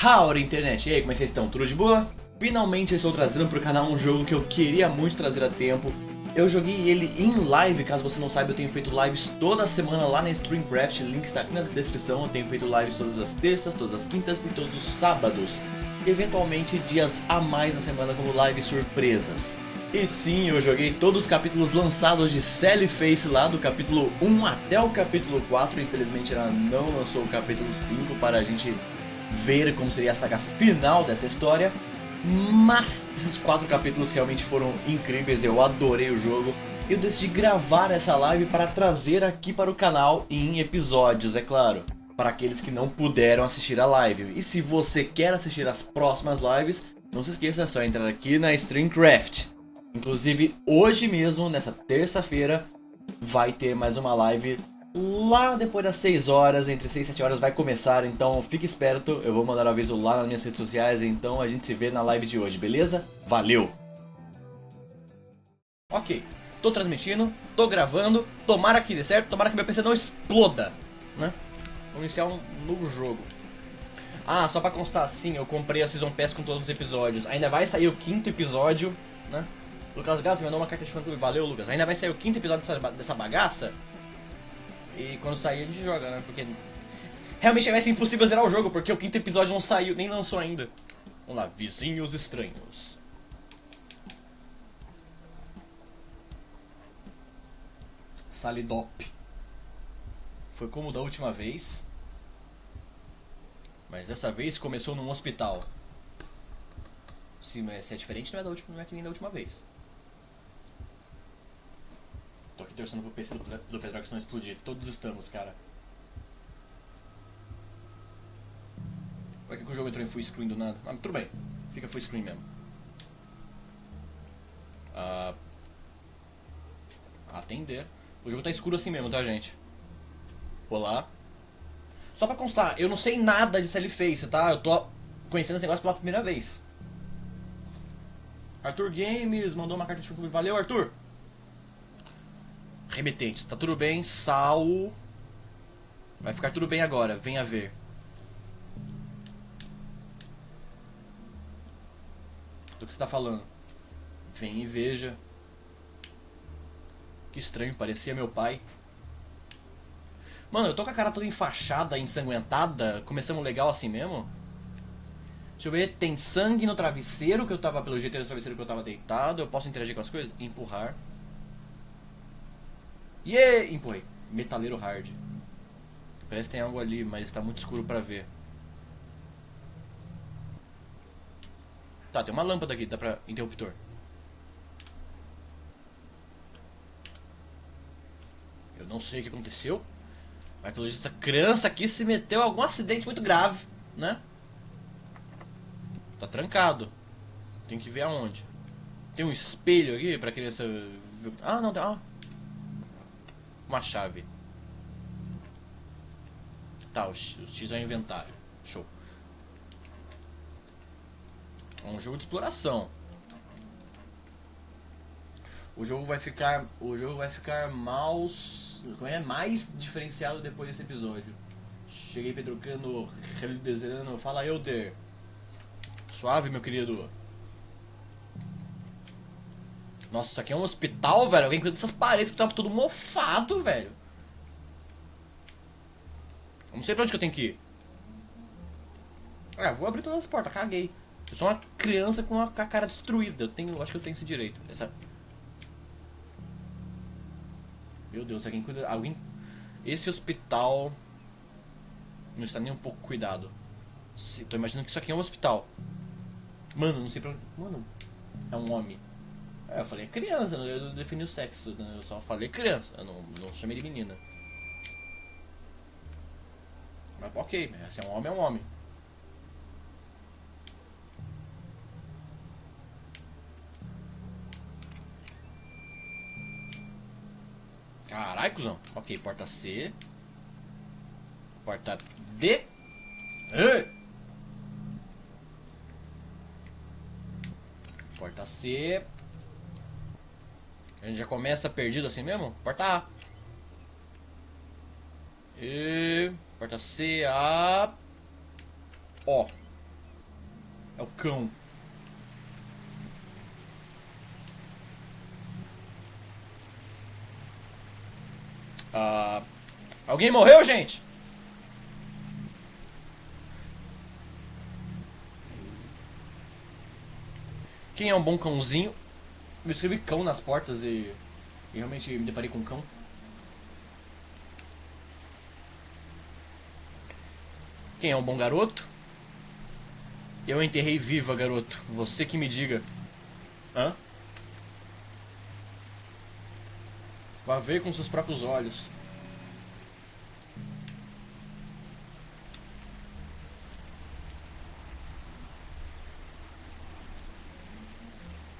Howdy, internet! E aí, como é que vocês estão? Tudo de boa? Finalmente eu estou trazendo para o canal um jogo que eu queria muito trazer a tempo. Eu joguei ele em live, caso você não saiba, eu tenho feito lives toda semana lá na StreamCraft, link está aqui na descrição. Eu tenho feito lives todas as terças, todas as quintas e todos os sábados. Eventualmente dias a mais na semana como lives surpresas. E sim, eu joguei todos os capítulos lançados de Sally Face lá, do capítulo 1 até o capítulo 4. Infelizmente ela não lançou o capítulo 5 para a gente ver como seria a saga final dessa história. Mas esses 4 capítulos realmente foram incríveis, eu adorei o jogo. Eu decidi gravar essa live para trazer aqui para o canal em episódios, é claro, para aqueles que não puderam assistir a live. E se você quer assistir as próximas lives, não se esqueça, é só entrar aqui na StreamCraft. Inclusive hoje mesmo, nessa terça-feira, vai ter mais uma live lá depois das 6 horas, entre 6 e 7 horas vai começar, então fique esperto, eu vou mandar um aviso lá nas minhas redes sociais, então a gente se vê na live de hoje, beleza? Valeu! Ok, tô transmitindo, tô gravando, tomara que dê certo, tomara que meu PC não exploda, né? Vamos iniciar um novo jogo. Ah, só pra constar, sim, eu comprei a Season Pass com todos os episódios, ainda vai sair o 5º episódio, né? Lucas Gás mandou uma carta de fã-clube, valeu Lucas, ainda vai sair o 5º episódio dessa bagaça. E quando sair a gente joga, né? Porque realmente vai ser impossível zerar o jogo, porque o 5º episódio não saiu, nem lançou ainda. Vamos lá, vizinhos estranhos. Salidop. Foi como da última vez. Mas dessa vez começou num hospital. Se é diferente, não é que nem da última vez. Tô aqui torcendo pro PC do Pedrox não explodir. Todos estamos, cara. Por que o jogo entrou em full screen do nada? Ah, tudo bem. Fica full screen mesmo. Atender. O jogo tá escuro assim mesmo, tá, gente? Olá. Só pra constar, eu não sei nada de Sally Face, tá? Eu tô conhecendo esse negócio pela primeira vez. Arthur Games mandou uma carta de fã-clube. Valeu, Arthur! Remetentes, tá tudo bem, Sal. Vai ficar tudo bem agora, venha ver. Do que você tá falando? Vem e veja. Que estranho, parecia meu pai. Mano, eu tô com a cara toda enfaixada, ensanguentada. Começamos legal assim mesmo? Deixa eu ver, tem sangue no travesseiro que eu tava, pelo jeito, no travesseiro que eu tava deitado. Eu posso interagir com as coisas? Empurrar. Yeah! Empurrei. Metaleiro hard. Parece que tem algo ali, mas tá muito escuro pra ver. Tá, tem uma lâmpada aqui, dá pra... interruptor. Eu não sei o que aconteceu, mas pelo jeito essa criança aqui se meteu em algum acidente muito grave, né? Tá trancado. Tem que ver aonde. Tem um espelho aqui pra criança... Ah, não, tem... Ah. Uma chave. Tá, o X é o inventário. Show. É um jogo de exploração. O jogo vai ficar mais diferenciado depois desse episódio. Cheguei Pedrocano, desejando. Fala, Elder. Suave, meu querido. Nossa, isso aqui é um hospital, velho. Alguém cuida dessas paredes que tá tudo mofado, velho. Eu não sei pra onde que eu tenho que ir. Vou abrir todas as portas, caguei. Eu sou uma criança com a cara destruída. Acho que eu tenho esse direito. Meu Deus, alguém... Esse hospital não está nem um pouco cuidado. Tô imaginando que isso aqui é um hospital. Mano, não sei pra onde... Mano, é um homem. Eu falei criança, eu não defini o sexo, né? Eu só falei criança, eu não chamei de menina. Mas ok, se é um homem, é um homem. Carai, cuzão. Ok, porta C. Porta D. Porta C. A gente já começa perdido assim mesmo? Porta A. E... porta C, A... O. É o cão. Ah, alguém morreu, gente? Quem é um bom cãozinho? Eu escrevi cão nas portas e realmente me deparei com um cão. Quem é um bom garoto? Eu enterrei viva, garoto. Você que me diga. Hã? Vá ver com seus próprios olhos.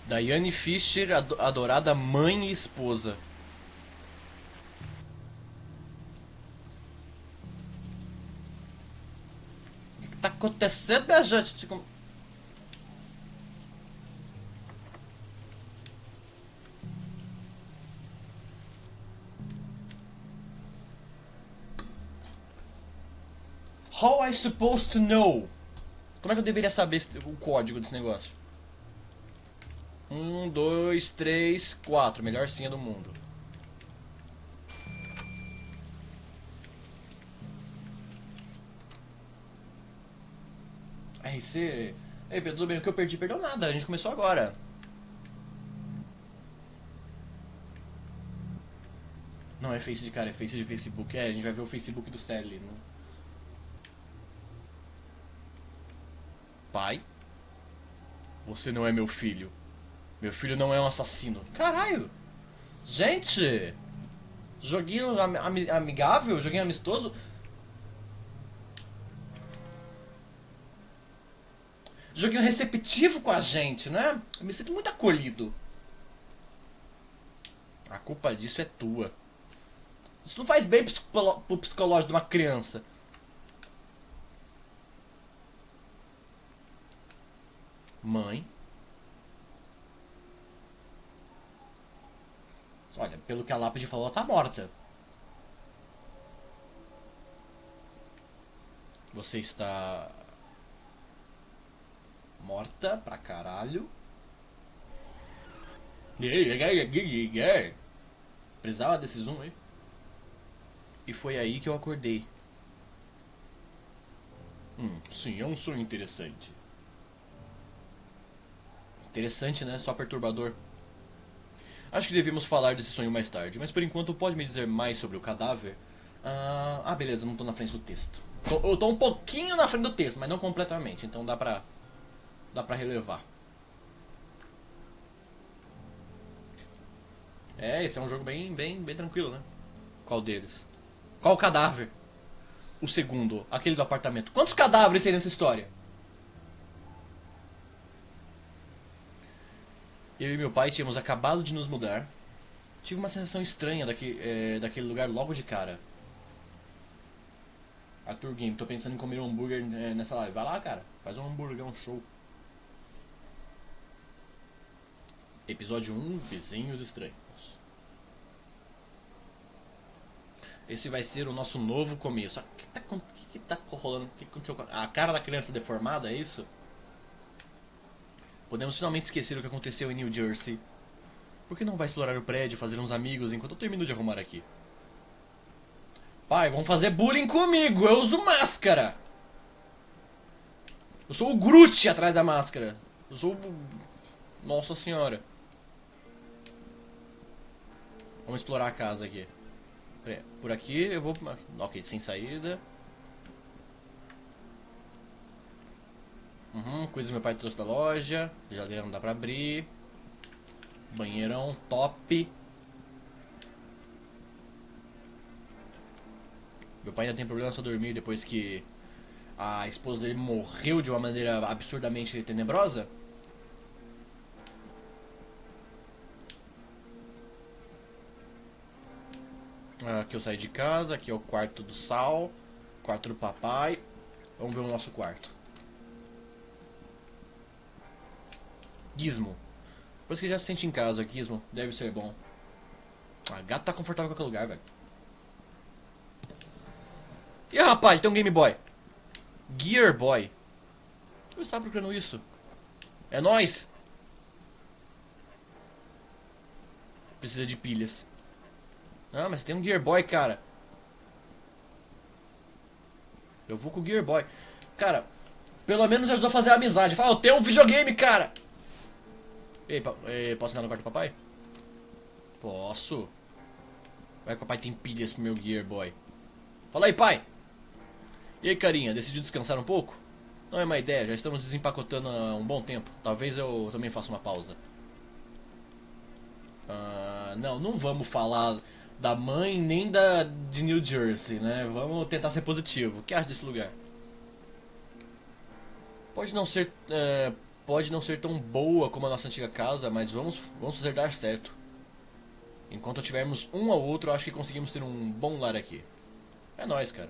Diane Fisher, adorada mãe e esposa. O que tá acontecendo, minha gente? How I supposed to know? Como é que eu deveria saber o código desse negócio? 1, 2, 3, 4. Melhor senha do mundo. RC. Ei, Pedro, tudo bem? O que eu perdi? Perdeu nada, a gente começou agora. Não é Face de cara, é Face de Facebook. É, a gente vai ver o Facebook do Sally, né? Pai, você não é meu filho. Meu filho não é um assassino. Caralho! Gente! Joguinho amigável, joguinho amistoso. Joguinho receptivo com a gente, né? Eu me sinto muito acolhido. A culpa disso é tua. Isso não faz bem pro psicológico de uma criança. Mãe. Olha, pelo que a lápide falou, ela tá morta. Você está... morta pra caralho. Precisava desse zoom aí. E foi aí que eu acordei. Sim, é um sonho interessante. Interessante, né? Só perturbador. Acho que devíamos falar desse sonho mais tarde, mas por enquanto pode me dizer mais sobre o cadáver? Beleza, não tô na frente do texto. Eu tô um pouquinho na frente do texto, mas não completamente, então dá pra relevar. É, esse é um jogo bem tranquilo, né? Qual deles? Qual cadáver? O segundo, aquele do apartamento. Quantos cadáveres tem nessa história? Eu e meu pai tínhamos acabado de nos mudar. Tive uma sensação estranha daquele lugar logo de cara. Arthur Game, tô pensando em comer um hambúrguer nessa live. Vai lá, cara. Faz um hamburgão show. Episódio 1, Vizinhos Estranhos. Esse vai ser o nosso novo começo. O que tá rolando? O que aconteceu com a cara da criança deformada, é isso? Podemos finalmente esquecer o que aconteceu em New Jersey. Por que não vai explorar o prédio, fazer uns amigos enquanto eu termino de arrumar aqui? Pai, vão fazer bullying comigo, eu uso máscara! Eu sou o Groot atrás da máscara. Eu sou o... Nossa senhora. Vamos explorar a casa aqui. Por aqui eu vou... Ok, sem saída. Coisa que meu pai trouxe da loja. Geladeira não dá pra abrir. Banheirão top. Meu pai ainda tem problema só dormir depois que a esposa dele morreu de uma maneira absurdamente tenebrosa. Aqui eu saí de casa, aqui é o quarto do Sal, quarto do papai. Vamos ver o nosso quarto. Gizmo. Depois que já se sente em casa, Gizmo, deve ser bom. Gato tá confortável em qualquer lugar, velho. Ih, rapaz, tem um Game Boy. Gear Boy. Eu estava procurando isso. É nóis! Precisa de pilhas. Ah, mas tem um Gear Boy, cara. Eu vou com o Gear Boy. Cara, pelo menos ajudou a fazer a amizade. Fala, eu tenho um videogame, cara! Ei, posso entrar no quarto do papai? Posso. Vai que o papai tem pilhas pro meu Gear Boy. Fala aí, pai! E aí, carinha, decidiu descansar um pouco? Não é má ideia, já estamos desempacotando há um bom tempo. Talvez eu também faça uma pausa. Não vamos falar da mãe nem de New Jersey, né? Vamos tentar ser positivo. O que acha desse lugar? Pode não ser, pode não ser tão boa como a nossa antiga casa, mas vamos fazer dar certo. Enquanto tivermos um ao outro, acho que conseguimos ter um bom lar aqui. É nóis, cara.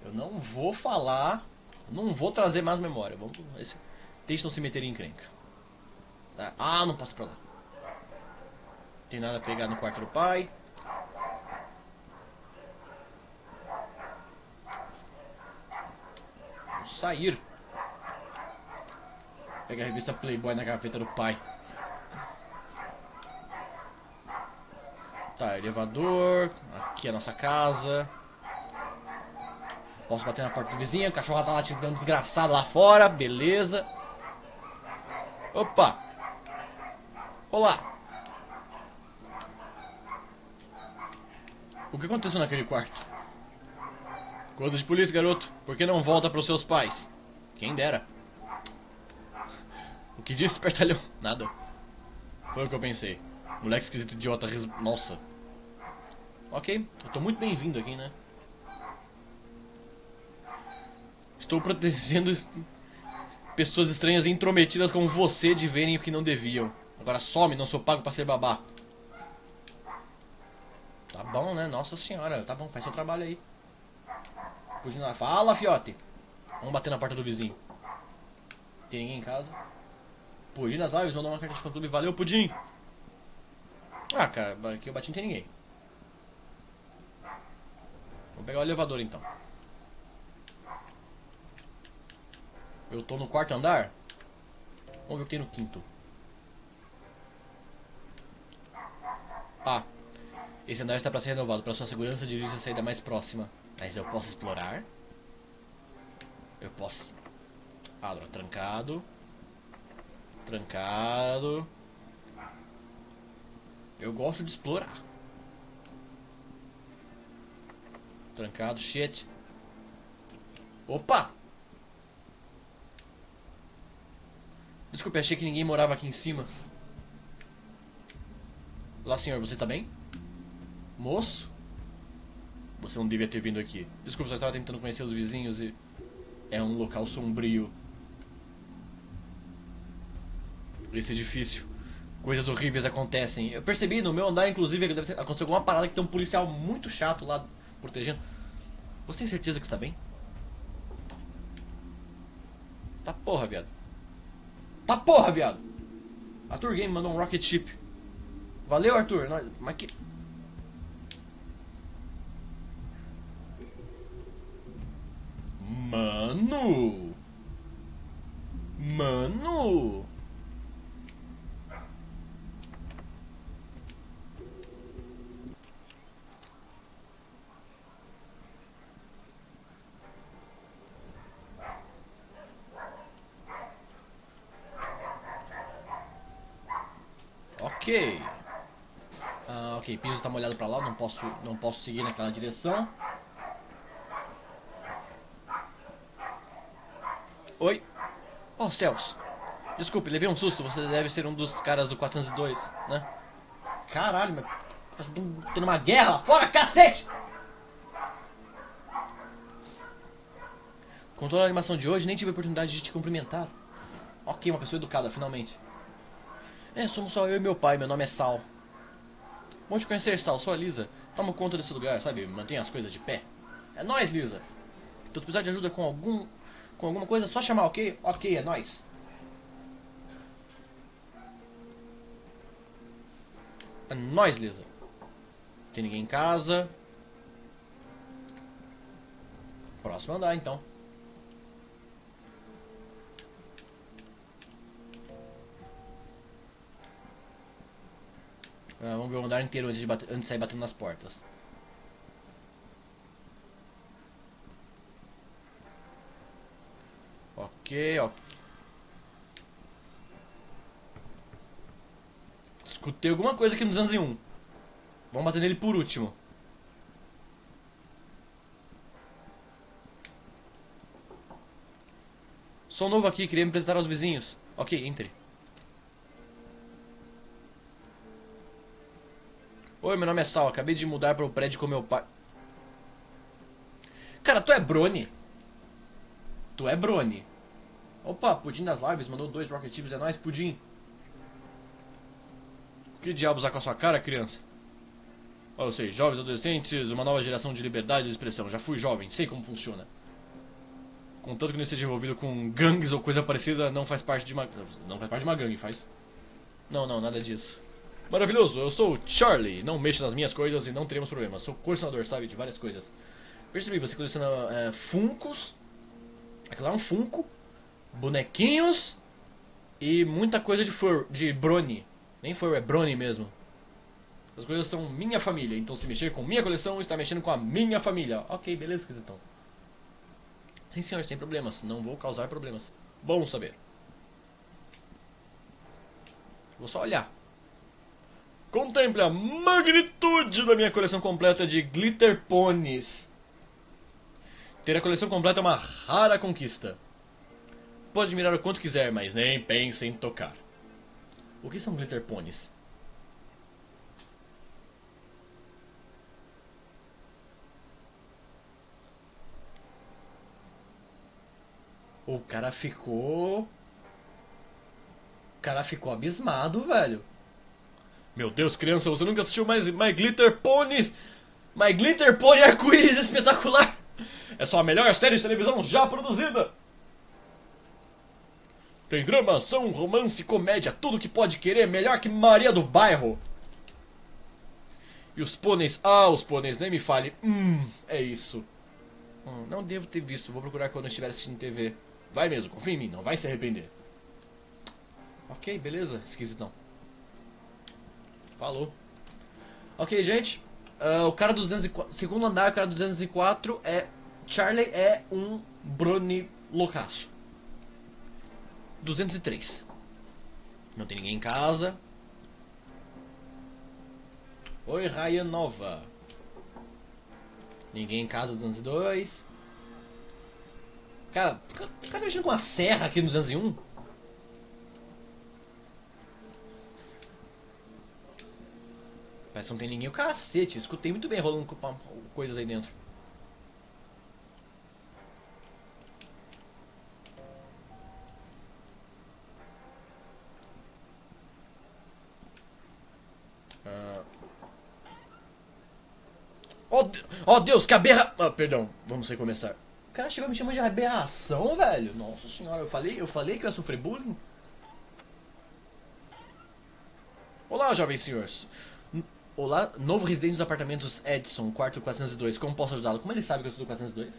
Eu não vou falar, não vou trazer mais memória. Deixa não se meter em encrenca. Ah, não posso ir pra lá. Tem nada a pegar no quarto do pai. Vamos sair. Pega a revista Playboy na gaveta do pai. Tá, elevador. Aqui é a nossa casa. Posso bater na porta do vizinho. O cachorro tá latindo um desgraçado lá fora. Beleza. Opa. Olá. O que aconteceu naquele quarto? Coisa de polícia, garoto. Por que não volta pros seus pais? Quem dera. O que disse, espertalhão? Nada. Foi o que eu pensei. Moleque esquisito, idiota, Nossa. Ok, eu tô muito bem-vindo aqui, né? Estou protegendo pessoas estranhas e intrometidas como você de verem o que não deviam. Agora some, não sou pago pra ser babá. Tá bom, né? Nossa senhora. Tá bom, faz seu trabalho aí. Fala, fiote. Vamos bater na porta do vizinho. Tem ninguém em casa? Pudim das lives mandou uma carta de fã clube. Valeu, Pudim. Ah, cara, aqui eu bati não tem ninguém. Vamos pegar o elevador então. Eu tô no quarto andar? Vamos ver o que tem no quinto. Ah, esse andar está para ser renovado. Para sua segurança, dirija a saída mais próxima. Mas eu posso explorar? Eu posso. Ah, trancado. Trancado. Eu gosto de explorar. Trancado, shit. Opa! Desculpe, achei que ninguém morava aqui em cima. Olá, senhor, você está bem? Moço? Você não devia ter vindo aqui. Desculpe, só estava tentando conhecer os vizinhos e... É um local sombrio. Esse edifício. Coisas horríveis acontecem. Eu percebi no meu andar, inclusive, que deve ter acontecido alguma parada que tem um policial muito chato lá protegendo. Você tem certeza que está bem? Tá porra, viado. Tá porra, viado. Arthur Game mandou um rocket ship. Valeu, Arthur. Mas que... Mano. Mano. Ok. Ok, piso está molhado pra lá, não posso seguir naquela direção. Oi? Oh, céus. Desculpe, levei um susto, você deve ser um dos caras do 402, né? Caralho, meu... Tá tendo uma guerra lá fora, cacete! Com toda a animação de hoje, nem tive a oportunidade de te cumprimentar. Ok, uma pessoa educada, finalmente. Somos só eu e meu pai, meu nome é Sal. Bom te conhecer, Sal, sou a Lisa. Toma conta desse lugar, sabe? Mantenha as coisas de pé. É nóis, Lisa. Se tu precisar de ajuda com alguma coisa, é só chamar, ok? Ok, é nóis. É nóis, Lisa. Tem ninguém em casa. Próximo andar, então. Vamos ver o andar inteiro antes de sair batendo nas portas. Ok, ok. Escutei alguma coisa aqui no 201. Vamos bater nele por último. Sou novo aqui, queria me apresentar aos vizinhos. Ok, entre. Oi, meu nome é Sal, acabei de mudar para o prédio com meu pai. Cara, tu é Brony? Tu é Brony. Opa, Pudim das Lives mandou 2 Rocket Chips, é nóis, Pudim. Que diabos há com a sua cara, criança? Oh, eu sei, jovens, adolescentes, uma nova geração de liberdade de expressão. Já fui jovem, sei como funciona. Contanto que não esteja envolvido com gangues ou coisa parecida, não faz parte de uma... Não faz parte de uma gangue, faz? Não, nada disso. Maravilhoso, eu sou o Charlie, não mexo nas minhas coisas e não teremos problemas. Sou colecionador, sabe, de várias coisas. Percebi, você coleciona Funkos. Aquilo lá é um Funko. Bonequinhos. E muita coisa de Brony. Nem Fur, é Brony mesmo. As coisas são minha família, então se mexer com minha coleção, está mexendo com a minha família. Ok, beleza, esquisitão. Sim, senhor, sem problemas. Não vou causar problemas. Bom saber. Vou só olhar. Contemple a magnitude da minha coleção completa de Glitter Ponies. Ter a coleção completa é uma rara conquista. Pode admirar o quanto quiser, mas nem pense em tocar. O que são Glitter Ponies? O cara ficou abismado, velho. Meu Deus, criança, você nunca assistiu mais My Glitter Ponies? My Glitter Pony Arco-Íris espetacular! É só a melhor série de televisão já produzida! Tem drama, ação, romance, comédia, tudo que pode querer, melhor que Maria do Bairro. E os pôneis, os pôneis, nem me fale. É isso. Não devo ter visto, vou procurar quando eu estiver assistindo TV. Vai mesmo, confia em mim, não vai se arrepender. Ok, beleza, esquisitão. Falou. Ok, gente. O cara do 204, segundo andar, o cara do 204 é... Charlie é um Brony loucaço. 203. Não tem ninguém em casa. Oi, Ryan Nova. Ninguém em casa, 202. Cara, tu tá mexendo com uma serra aqui no 201? Parece que não tem ninguém. O cacete, eu escutei muito bem rolando coisas aí dentro. Oh Deus, que aberra... perdão, vamos recomeçar. O cara chegou me chamando de aberração, velho. Nossa senhora, eu falei que eu ia sofrer bullying. Olá, jovens senhores. Olá, novo residente dos apartamentos Edson, quarto 402. Como posso ajudá-lo? Como ele sabe que eu sou do 402?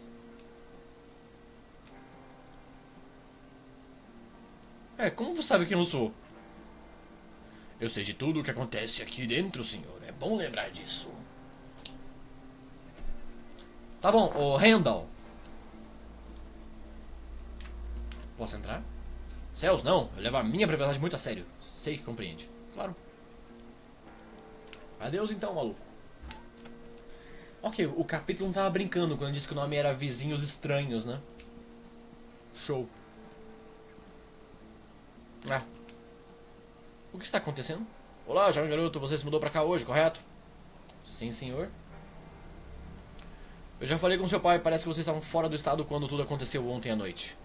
Como você sabe quem eu sou? Eu sei de tudo o que acontece aqui dentro, senhor. É bom lembrar disso. Tá bom, ô Randall. Posso entrar? Céus, não. Eu levo a minha propriedade muito a sério. Sei que compreende. Claro. Adeus então, maluco. Ok, o capítulo não tava brincando quando disse que o nome era Vizinhos Estranhos, né? Show. O que está acontecendo? Olá, jovem garoto, você se mudou pra cá hoje, correto? Sim, senhor. Eu já falei com seu pai, parece que vocês estavam fora do estado quando tudo aconteceu ontem à noite.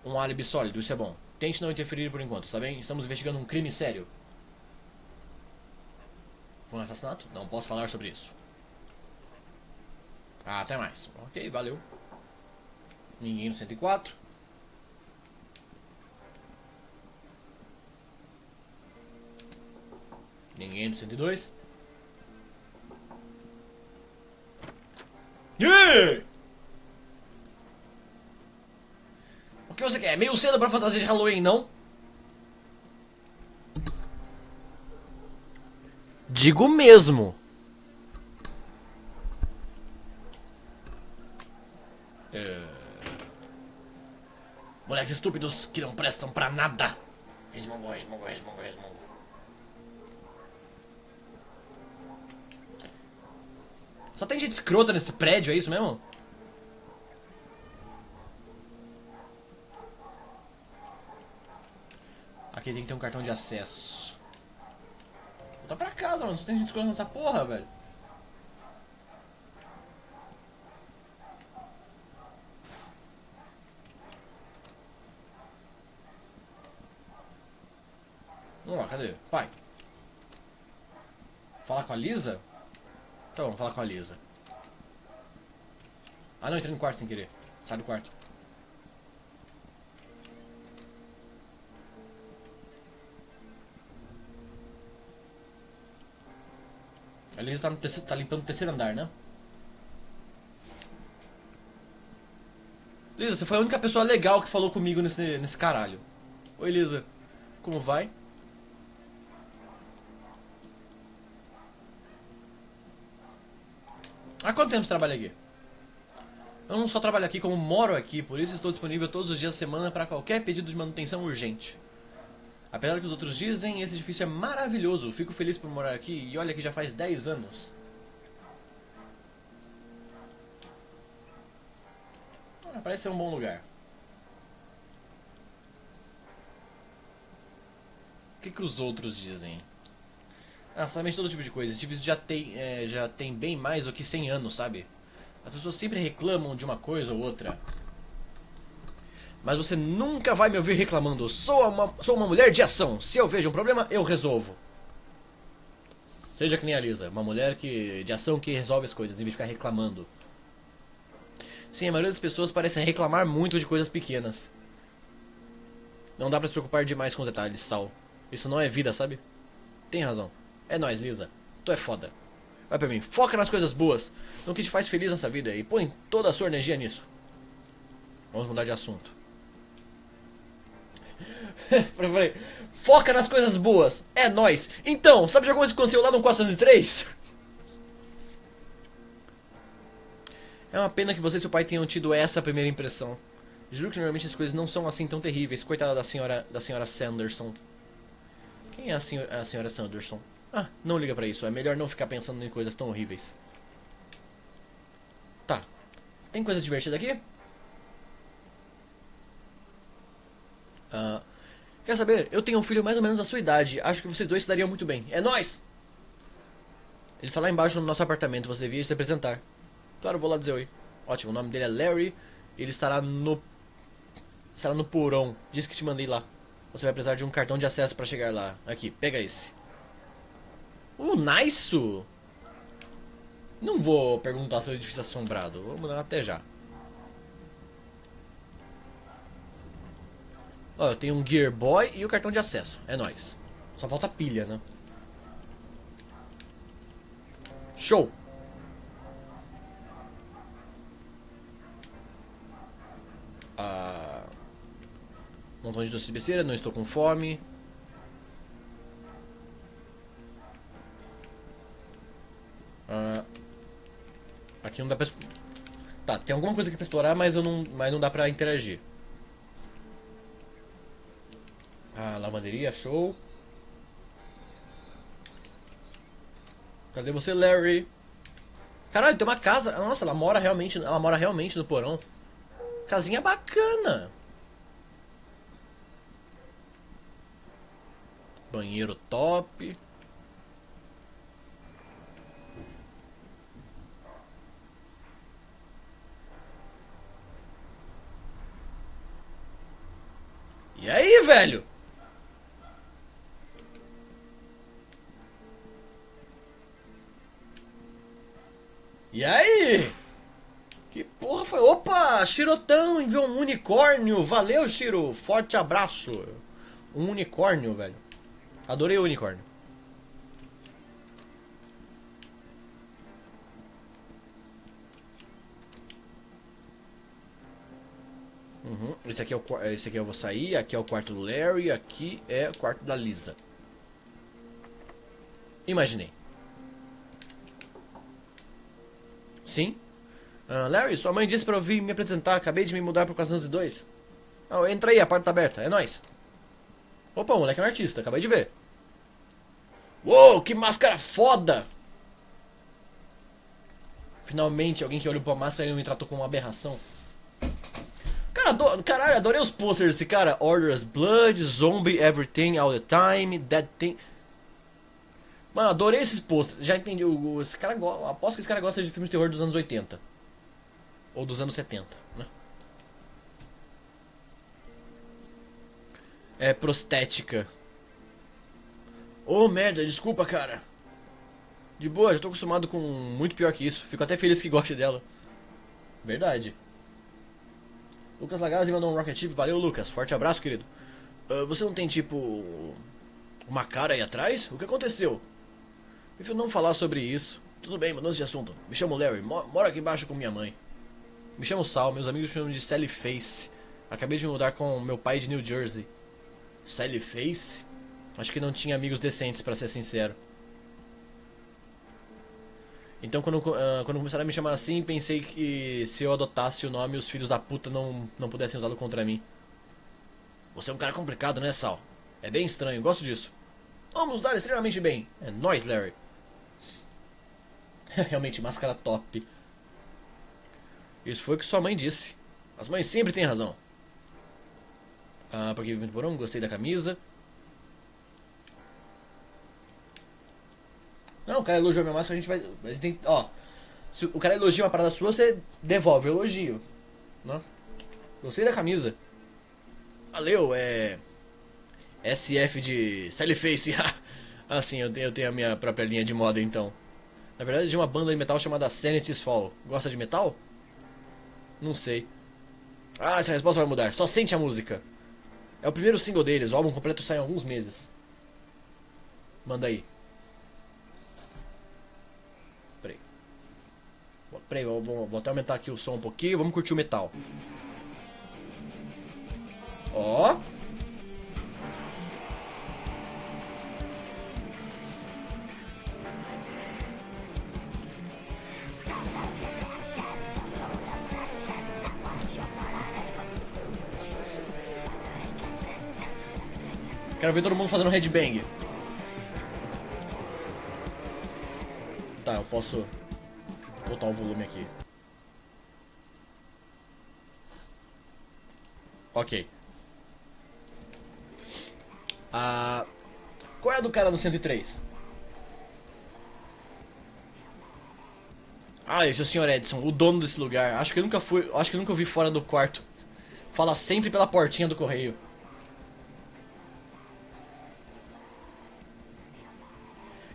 Um álibi sólido, isso é bom. Tente não interferir por enquanto, tá bem? Estamos investigando um crime sério. Foi um assassinato? Não posso falar sobre isso. Até mais. Ok, valeu. Ninguém no 104. Ninguém no 102. Yeah! O que você quer? É meio cedo pra fantasia de Halloween, não? digo mesmo. Moleques estúpidos que não prestam pra nada. Resmungou. Só tem gente escrota nesse prédio, é isso mesmo? Aqui tem que ter um cartão de acesso. Volta pra casa, mano. Só tem gente escrota nessa porra, velho. Vamos lá, cadê? Pai. Falar com a Lisa? Então, vamos falar com a Lisa. Ah, não, entrei no quarto sem querer. Sai do quarto. A Lisa tá limpando o terceiro andar, né? Lisa, você foi a única pessoa legal que falou comigo nesse caralho. Oi, Lisa. Como vai? Há quanto tempo você trabalha aqui? Eu não só trabalho aqui, como moro aqui, por isso estou disponível todos os dias da semana para qualquer pedido de manutenção urgente. Apesar do que os outros dizem, esse edifício é maravilhoso. Fico feliz por morar aqui e olha que já faz 10 anos. Parece ser um bom lugar. O que os outros dizem? Ah, somente todo tipo de coisa. Esse edifício já tem bem mais do que 100 anos, sabe? As pessoas sempre reclamam de uma coisa ou outra. Mas você nunca vai me ouvir reclamando. Sou uma mulher de ação. Se eu vejo um problema, eu resolvo. Seja que nem a Lisa, uma mulher de ação que resolve as coisas, em vez de ficar reclamando. Sim, a maioria das pessoas parecem reclamar muito de coisas pequenas. Não dá pra se preocupar demais com os detalhes, Sal. Isso não é vida, sabe? Tem razão. É nóis, Lisa. Tu é foda. Vai pra mim, foca nas coisas boas, no que te faz feliz nessa vida e põe toda a sua energia nisso. Vamos mudar de assunto. Peraí. Foca nas coisas boas. É nóis. Então, sabe de alguma coisa que aconteceu lá no 403? É uma pena que você e seu pai tenham tido essa primeira impressão. Juro que normalmente as coisas não são assim tão terríveis. Coitada da senhora Sanderson. Quem é a senhora Sanderson? Ah, não liga pra isso. É melhor não ficar pensando em coisas tão horríveis. Tá. Tem coisa divertida aqui? Quer saber? Eu tenho um filho mais ou menos da sua idade. Acho que vocês dois se dariam muito bem. É nóis! Ele está lá embaixo no nosso apartamento. Você devia se apresentar. Claro, vou lá dizer oi. Ótimo, o nome dele é Larry. Ele estará no porão. Diz que te mandei lá. Você vai precisar de um cartão de acesso para chegar lá. Aqui, pega esse. Nice! Não vou perguntar sobre o edifício assombrado. Vou mudar até já. Ó, eu tenho um Gear Boy e o cartão de acesso. É nóis. Só falta pilha, né? Show! Montão de doce de besteira, não estou com fome. Aqui não dá pra... Tá, tem alguma coisa aqui pra explorar, mas não dá pra interagir. Lavanderia, show. Cadê você, Larry? Caralho, tem uma casa. Nossa, ela mora realmente no porão. Casinha bacana. Banheiro top. E aí, velho? E aí? Que porra foi? Opa, Shirotão enviou um unicórnio. Valeu, Shiro. Forte abraço. Um unicórnio, velho. Adorei o unicórnio. Esse aqui eu vou sair. Aqui é o quarto do Larry. Aqui é o quarto da Lisa. Imaginei. Sim? Larry, sua mãe disse pra eu vir me apresentar. Acabei de me mudar pro 402. Entra aí, a porta tá aberta. É nóis. Opa, o moleque é um artista. Acabei de ver. Uou, que máscara foda! Finalmente, alguém que olhou pra máscara e me tratou como uma aberração. Cara, caralho, adorei os posters desse cara. Orders Blood, Zombie, Everything, All the Time, Dead Thing. Mano, adorei esses posters. Já entendi. Esse cara, aposto que esse cara gosta de filmes de terror dos anos 80. Ou dos anos 70, né? É prostética. Oh, merda, desculpa, cara. De boa, já tô acostumado com muito pior que isso. Fico até feliz que goste dela. Verdade. Lucas Lagazzi mandou um Rocket Chip. Valeu, Lucas. Forte abraço, querido. Você não tem, tipo... uma cara aí atrás? O que aconteceu? Prefiro não falar sobre isso. Tudo bem, mudamos de assunto. Me chamo Larry. Moro aqui embaixo com minha mãe. Me chamo Sal. Meus amigos me chamam de Sally Face. Acabei de me mudar com meu pai de New Jersey. Sally Face? Acho que não tinha amigos decentes, pra ser sincero. Então quando começaram a me chamar assim, pensei que se eu adotasse o nome, os filhos da puta não pudessem usá-lo contra mim. Você é um cara complicado, né, Sal? É bem estranho, gosto disso. Vamos dar extremamente bem. É nóis, Larry. Realmente, máscara top. Isso foi o que sua mãe disse. As mães sempre têm razão. Porque muito porão, gostei da camisa. Não, o cara elogiou minha máscara, a gente tem, ó, se o cara elogia uma parada sua, você devolve o elogio, né? Gostei da camisa. Valeu, SF de Sally Face. Sim, eu tenho a minha própria linha de moda, então. Na verdade, de uma banda de metal chamada Sanity's Fall. Gosta de metal? Não sei. Essa resposta vai mudar. Só sente a música. É o primeiro single deles. O álbum completo sai em alguns meses. Manda aí. Peraí, vou até aumentar aqui o som um pouquinho. Vamos curtir o metal. Ó. Quero ver todo mundo fazendo headbang. Tá, eu posso botar o volume aqui. Ok. Qual é a do cara no 103? Esse é o Sr. Edson, o dono desse lugar. Acho que eu nunca vi fora do quarto. Fala sempre pela portinha do correio.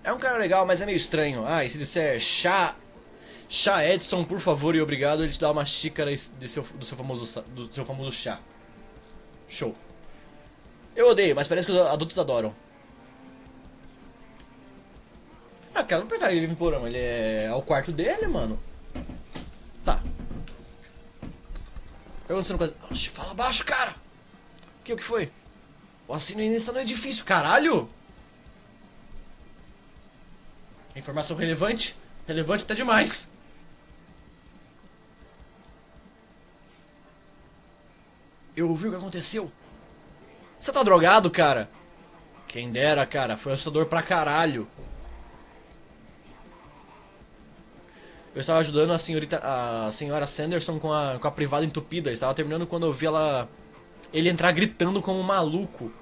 É um cara legal, mas é meio estranho. E se disser chá Edson, por favor e obrigado, ele te dá uma xícara do seu famoso chá. Show. Eu odeio, mas parece que os adultos adoram. Cara, vou pegar ele no porão. Ele é o quarto dele, mano. Tá. Perguntando coisa. Oxi, fala baixo, cara. O que foi? O assino ainda está no edifício, caralho. Informação relevante? Relevante até demais. Eu ouvi o que aconteceu. Você tá drogado, cara? Quem dera, cara. Foi assustador pra caralho. Eu estava ajudando a senhora Sanderson com a privada entupida. Estava terminando quando eu vi ele entrar gritando como um maluco.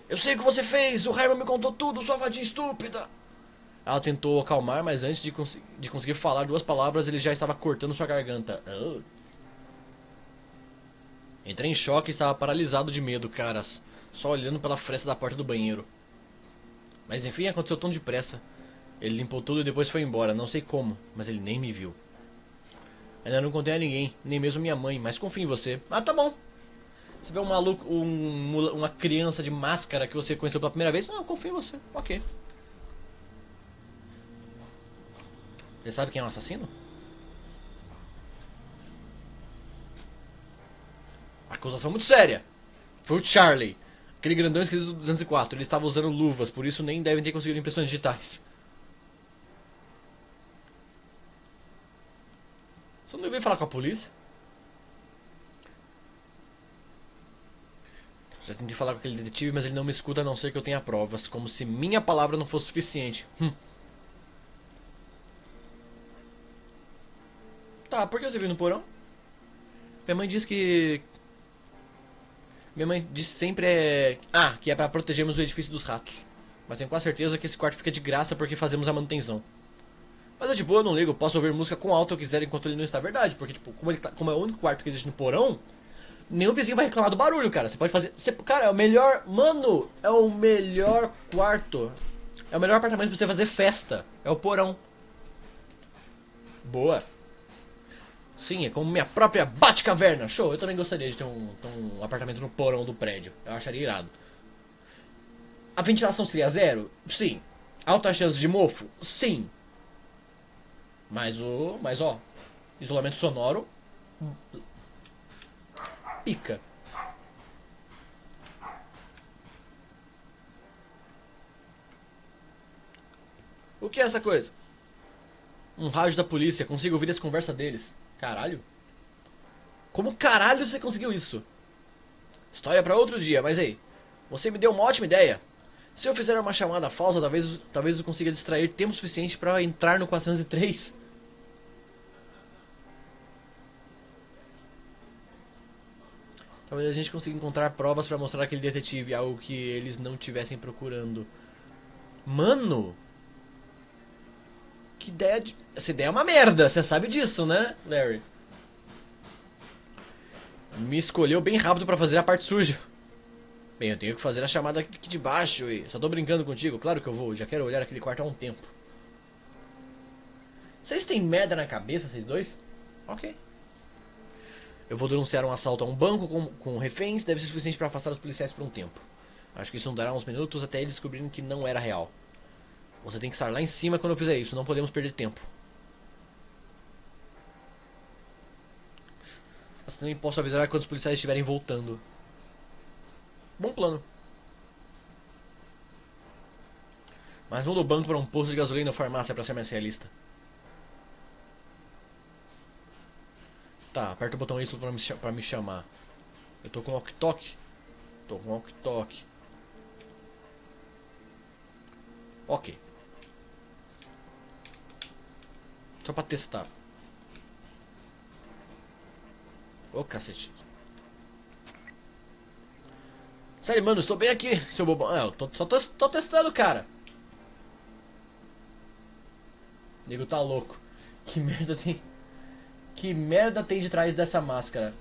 Eu sei o que você fez. O Herman me contou tudo, sua vadia estúpida. Ela tentou acalmar, mas antes de conseguir falar 2 palavras, ele já estava cortando sua garganta. Entrei em choque e estava paralisado de medo, caras. Só olhando pela fresta da porta do banheiro. Mas enfim, aconteceu tão depressa. Ele limpou tudo e depois foi embora. Não sei como, mas ele nem me viu. Ainda não contei a ninguém, nem mesmo minha mãe, mas confio em você. Tá bom. Você vê um maluco, uma criança de máscara que você conheceu pela primeira vez? Eu confio em você. Ok. Você sabe quem é o assassino? Acusação muito séria. Foi o Charlie, aquele grandão esquisito do 204. Ele estava usando luvas, por isso nem devem ter conseguido impressões digitais. Você não veio falar com a polícia? Já tentei falar com aquele detetive, mas ele não me escuta a não ser que eu tenha provas. Como se minha palavra não fosse suficiente. Tá, por que você veio no porão? Minha mãe disse que... Minha mãe disse sempre que é pra protegermos o edifício dos ratos. Mas tenho quase certeza que esse quarto fica de graça porque fazemos a manutenção. Mas eu de boa, não ligo. Posso ouvir música com alto eu quiser enquanto ele não está. Verdade, porque tipo, como é o único quarto que existe no porão, nenhum vizinho vai reclamar do barulho, cara. Você pode fazer... cara, é o melhor... Mano, é o melhor quarto. É o melhor apartamento pra você fazer festa. É o porão. Boa. Sim, é como minha própria Batcaverna. Show, eu também gostaria de ter um apartamento no porão do prédio. Eu acharia irado. A ventilação seria zero? Sim. Alta chance de mofo? Sim. Mas ó, isolamento sonoro pica. O que é essa coisa? Um rádio da polícia, consigo ouvir as conversas deles. Caralho? Como caralho você conseguiu isso? História pra outro dia, mas ei, você me deu uma ótima ideia. Se eu fizer uma chamada falsa, talvez eu consiga distrair tempo suficiente pra entrar no 403. Talvez a gente consiga encontrar provas pra mostrar aquele detetive algo que eles não estivessem procurando. Mano! Que ideia de... Essa ideia é uma merda, você sabe disso, né, Larry? Me escolheu bem rápido pra fazer a parte suja. Bem, eu tenho que fazer a chamada aqui de baixo e... Só tô brincando contigo, claro que eu vou. Já quero olhar aquele quarto há um tempo. Vocês têm merda na cabeça, vocês dois? Ok. Eu vou denunciar um assalto a um banco com reféns. Deve ser suficiente para afastar os policiais por um tempo. Acho que isso não dará uns minutos até eles descobrirem que não era real. Você tem que estar lá em cima quando eu fizer isso. Não podemos perder tempo. Mas também posso avisar quando os policiais estiverem voltando. Bom plano. Mas muda o banco para um posto de gasolina ou farmácia para ser mais realista. Tá, aperta o botão isso pra me chamar. Eu tô com walkie-talkie? Tô com walkie-talkie. Ok. Só pra testar. Ô, cacete. Sério, mano, estou bem aqui, seu bobão. Eu só tô testando, cara. O nego tá louco. Que merda tem... Que merda tem de trás dessa máscara?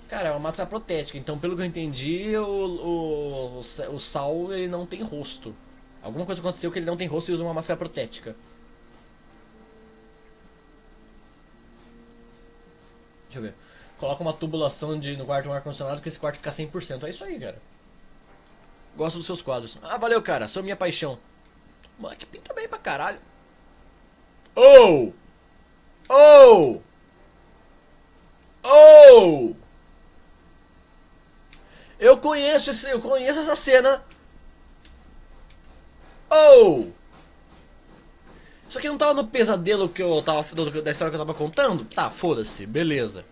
Cara, é uma máscara protética, então pelo que eu entendi, o Saul ele não tem rosto. Alguma coisa aconteceu que ele não tem rosto e usa uma máscara protética. Deixa eu ver. Coloca uma tubulação no quarto um ar-condicionado que esse quarto fica 100%. É isso aí, cara. Gosto dos seus quadros. Ah, valeu, cara. Sou minha paixão. Mano, que pinta bem pra caralho. Oh! Oh! Oh! Eu conheço essa cena. Oh! Isso aqui não tava no pesadelo que eu tava da história que eu tava contando? Tá, foda-se, beleza.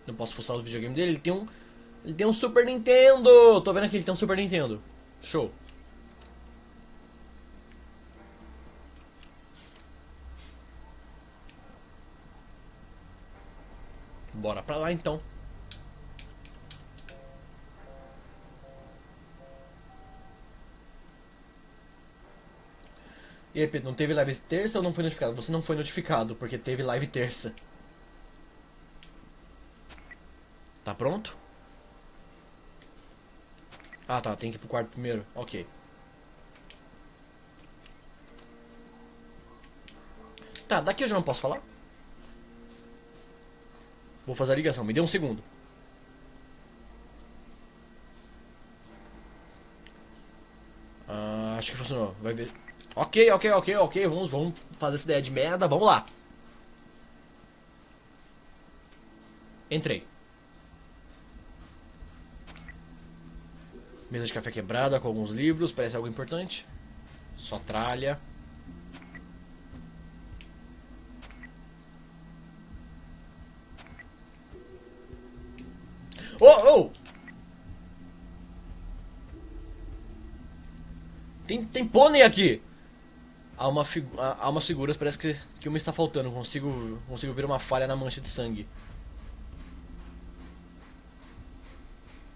Não posso fuçar os videogames dele, ele tem um Super Nintendo. Tô vendo aqui, ele tem um Super Nintendo. Show. Bora pra lá então. E aí, Pedro, não teve live terça ou não foi notificado? Você não foi notificado, porque teve live terça. Tá pronto? Ah, tá, tem que ir pro quarto primeiro. Ok. Tá, daqui eu já não posso falar? Vou fazer a ligação, me dê um segundo. Ah, acho que funcionou, vai ver. Ok, vamos fazer essa ideia de merda, vamos lá. Entrei. Mesa de café quebrada com alguns livros, parece algo importante. Só tralha. Oh, oh! Tem pônei aqui! Há umas figuras, parece que uma está faltando. Consigo ver uma falha na mancha de sangue.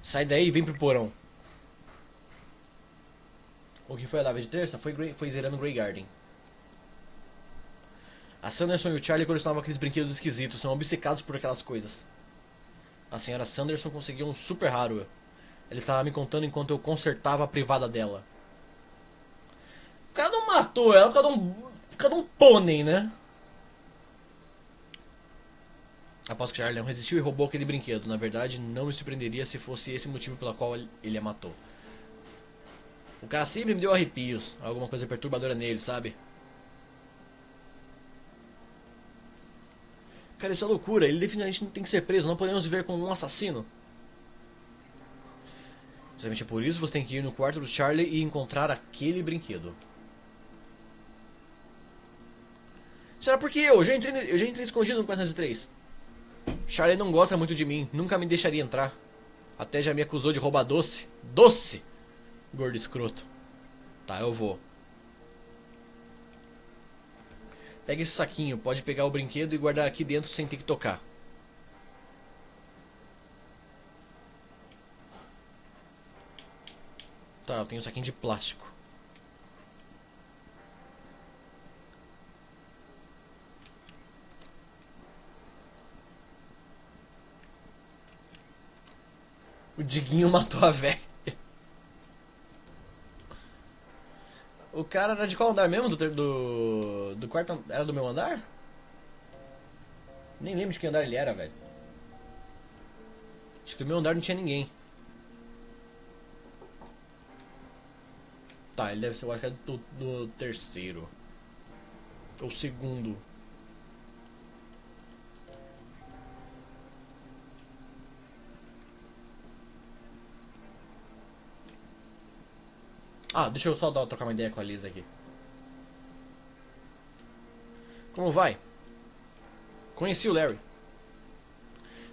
Sai daí e vem pro porão. O que foi a live de terça? Foi zerando Grey Garden. A Sanderson e o Charlie colecionavam aqueles brinquedos esquisitos, são obcecados por aquelas coisas. A senhora Sanderson conseguiu um super raro. Ele estava me contando enquanto eu consertava a privada dela. O cara não matou ela por causa de um pônei, né? Após que Charlie não resistiu e roubou aquele brinquedo. Na verdade, não me surpreenderia se fosse esse o motivo pelo qual ele a matou. O cara sempre me deu arrepios. Alguma coisa perturbadora nele, sabe? Cara, isso é loucura. Ele definitivamente não tem que ser preso. Não podemos viver como um assassino. Exatamente por isso você tem que ir no quarto do Charlie e encontrar aquele brinquedo. Será por que eu? Eu já entrei escondido no 403. Charlie não gosta muito de mim. Nunca me deixaria entrar. Até já me acusou de roubar doce. Doce! Gordo escroto. Tá, eu vou. Pega esse saquinho. Pode pegar o brinquedo e guardar aqui dentro sem ter que tocar. Tá, eu tenho um saquinho de plástico. O Diguinho matou a velha. O cara era de qual andar mesmo? Do quarto. Era do meu andar? Nem lembro de que andar ele era, velho. Acho que do meu andar não tinha ninguém. Tá, ele deve ser, eu acho que é do terceiro. Ou segundo. Ah, deixa eu só trocar uma ideia com a Liz aqui. Como vai? Conheci o Larry.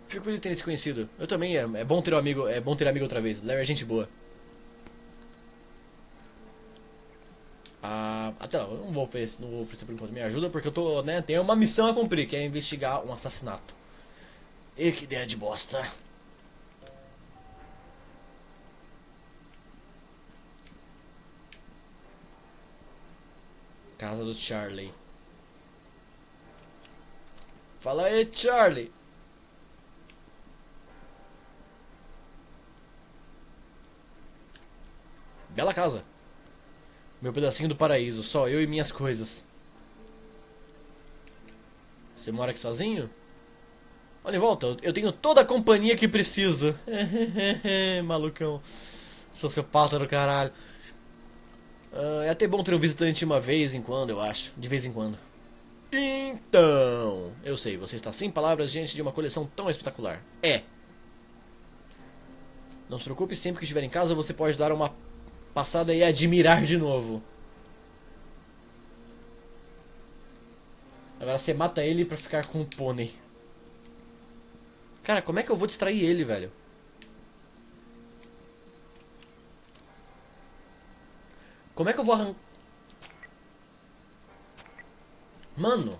Fico feliz de ter se conhecido. Eu também, é bom ter um amigo, é bom ter amigo outra vez. Larry é gente boa. Ah, até lá, eu não vou oferecer por enquanto minha ajuda porque eu tô, né, tenho uma missão a cumprir, que é investigar um assassinato. E que ideia de bosta. Casa do Charlie. Fala aí, Charlie. Bela casa. Meu pedacinho do paraíso, só eu e minhas coisas. Você mora aqui sozinho? Olha em volta, eu tenho toda a companhia que preciso. Malucão. Sou seu pássaro, caralho. É até bom ter um visitante uma vez em quando, eu acho. De vez em quando. Então, eu sei, você está sem palavras diante de uma coleção tão espetacular. É. Não se preocupe, sempre que estiver em casa você pode dar uma passada e admirar de novo. Agora você mata ele pra ficar com o pônei. Cara, como é que eu vou distrair ele, velho? Como é que eu vou arrancar... Mano...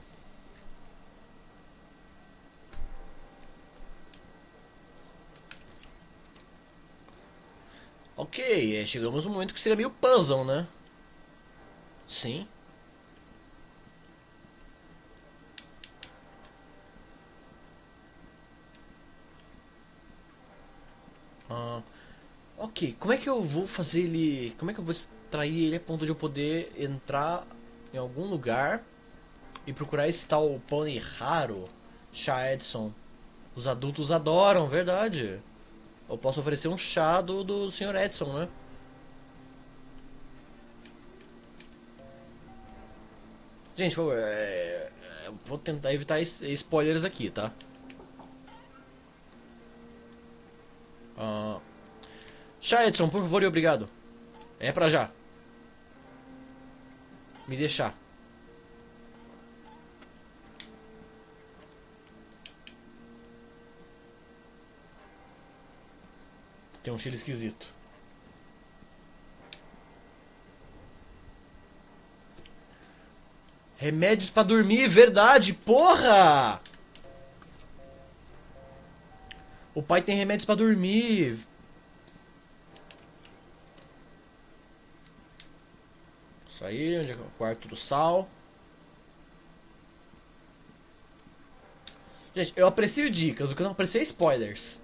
Ok, chegamos no momento que seria meio puzzle, né? Sim. Ah, ok, como é que eu vou fazer ele... Como é que eu vou distrair ele a ponto de eu poder entrar em algum lugar e procurar esse tal pônei raro? Chá Edson. Os adultos adoram, verdade. Eu posso oferecer um chá do Sr. Edson, né? Gente, por favor, vou tentar evitar spoilers aqui, tá? Ah, chá Edson, por favor e obrigado. É pra já. Me deixar. Tem um cheiro esquisito. Remédios pra dormir, verdade, porra! O pai tem remédios pra dormir. Isso aí, onde é o quarto do Sal. Gente, eu aprecio dicas, o que eu não aprecio é spoilers.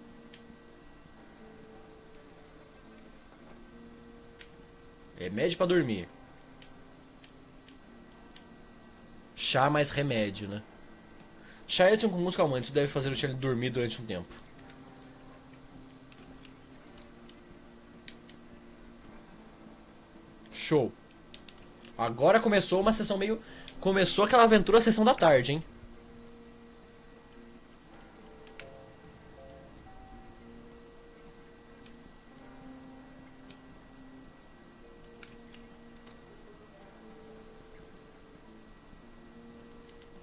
Remédio pra dormir. Chá mais remédio, né? Chá é com música calmante, isso deve fazer o Charlie dormir durante um tempo. Show. Agora começou uma sessão meio... Começou aquela aventura, a sessão da tarde, hein?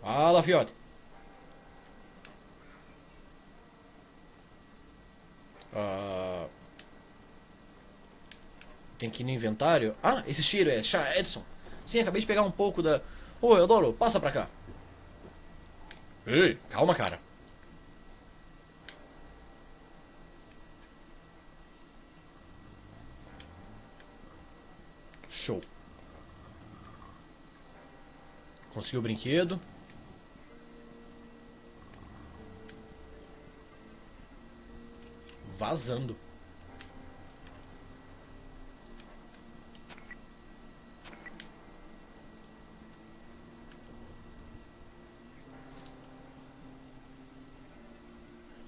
Fala, fiote. Tem que ir no inventário. Ah, esse cheiro é chá Edson. Sim, acabei de pegar um pouco da... Ô, Eudoro, passa pra cá. Ei, calma, cara. Show. Conseguiu o brinquedo. Vazando.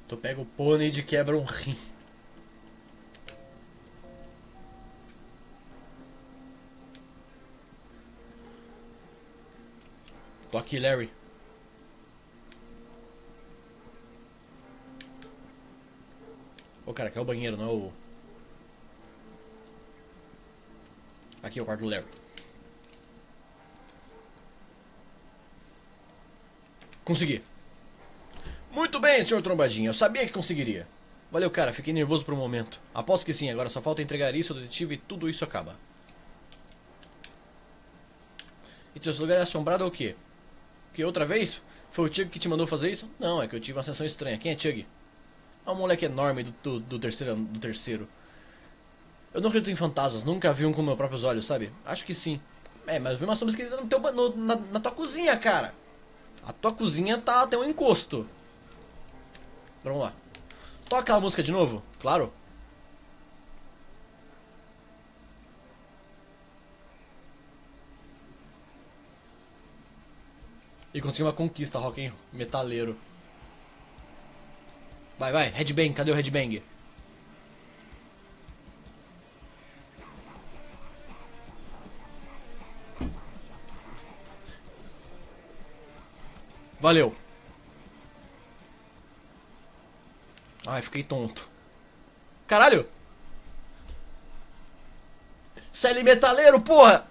Tu pega o pônei de quebra um rim. Tô aqui, Larry. Ô, cara, aqui é o banheiro, não é o... Aqui é o quarto do Larry. Consegui. Muito bem, senhor Trombadinha. Eu sabia que conseguiria. Valeu, cara. Fiquei nervoso por um momento. Aposto que sim. Agora só falta entregar isso ao detetive e tudo isso acaba. E teu lugar é assombrado ou o quê? Que outra vez? Foi o Chug que te mandou fazer isso? Não, é que eu tive uma sensação estranha. Quem é Chug? É um moleque enorme do terceiro. Eu não acredito em fantasmas. Nunca vi um com meus próprios olhos, sabe? Acho que sim. É, mas eu vi uma sombra esquisita na tua cozinha, cara. A tua cozinha tem um encosto. Vamos lá. Toca aquela música de novo? Claro. E consegui uma conquista, rock metaleiro. Vai, vai, headbang, cadê o headbang? Valeu. Ai, fiquei tonto. Caralho! Série metaleiro, porra!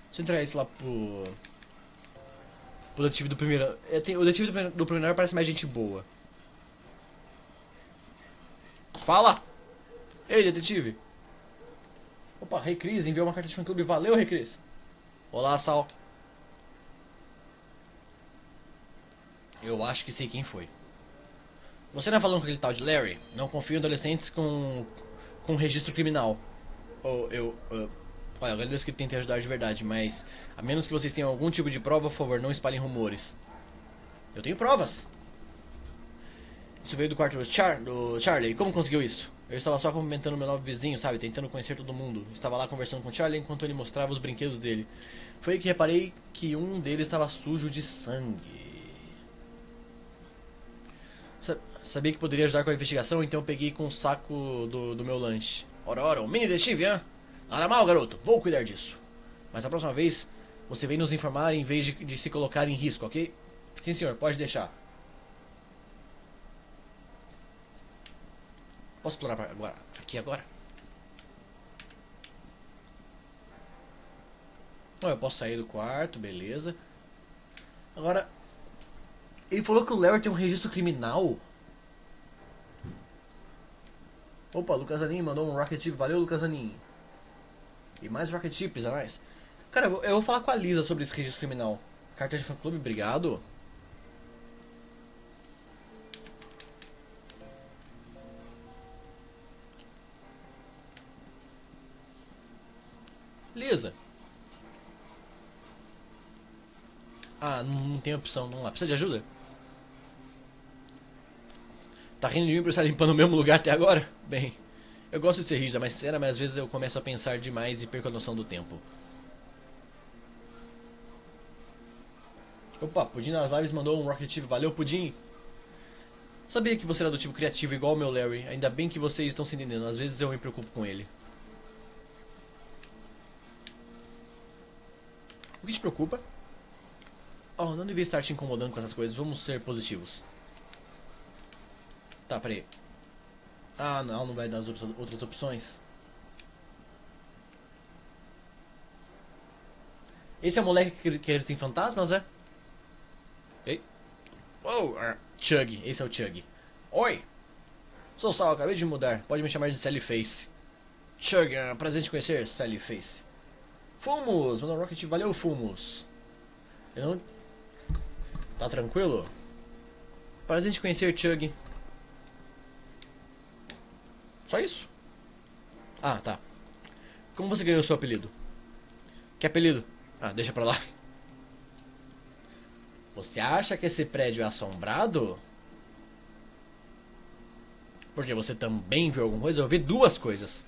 Deixa eu entregar isso lá pro detetive do primeiro. O detetive do primeiro parece mais gente boa. Fala! Ei, detetive! Opa, Rei Cris enviou uma carta de fã-clube. Valeu, Rei Cris! Olá, Sal. Eu acho que sei quem foi. Você não é falando com aquele tal de Larry? Não confio em adolescentes com registro criminal. Olha, eu agradeço que tentem ajudar de verdade, mas a menos que vocês tenham algum tipo de prova, por favor, não espalhem rumores. Eu tenho provas. Isso veio do quarto do Charlie. Como conseguiu isso? Eu estava só cumprimentando meu novo vizinho, sabe? Tentando conhecer todo mundo. Estava lá conversando com o Charlie enquanto ele mostrava os brinquedos dele. Foi aí que reparei que um deles estava sujo de sangue. Sabia que poderia ajudar com a investigação, então eu peguei com o saco do meu lanche. Ora, um mini detetive, hã? Nada mal, garoto. Vou cuidar disso. Mas a próxima vez, você vem nos informar em vez de se colocar em risco, ok? Sim, senhor. Pode deixar. Posso explorar agora? Aqui agora? Não, eu posso sair do quarto, beleza. Agora, ele falou que o Larry tem um registro criminal. Opa, Lucas Anin mandou um Rocket Chip. Valeu, Lucas Anin. E mais Rocket Chips a mais. Cara, eu vou falar com a Lisa sobre esse registro criminal. Carta de fã-clube, obrigado. Lisa. Ah, não tem opção, vamos lá. Precisa de ajuda? Tá rindo de mim por estar limpando o mesmo lugar até agora? Bem, eu gosto de ser rígida, mas sincera, mas às vezes eu começo a pensar demais e perco a noção do tempo. Opa, Pudim nas lives mandou um Rocket Chip. Valeu, Pudim. Sabia que você era do tipo criativo igual o meu Larry. Ainda bem que vocês estão se entendendo. Às vezes eu me preocupo com ele. O que te preocupa? Oh, não devia estar te incomodando com essas coisas. Vamos ser positivos. Tá, peraí. Ah, não vai dar as outras opções. Esse é o moleque que acredita em fantasmas, é? Ei. Oh, Chug. Esse é o Chug. Oi. Sou Sal, acabei de mudar. Pode me chamar de Sally Face. Chug, prazer em te conhecer, Sally Face. Fumos, mandou um Rocket. Valeu, Fumos. Eu não... Tá tranquilo? Prazer em te conhecer, Chug. Só isso? Ah, tá. Como você ganhou seu apelido? Que apelido? Ah, deixa pra lá. Você acha que esse prédio é assombrado? Porque você também viu alguma coisa? Eu vi duas coisas.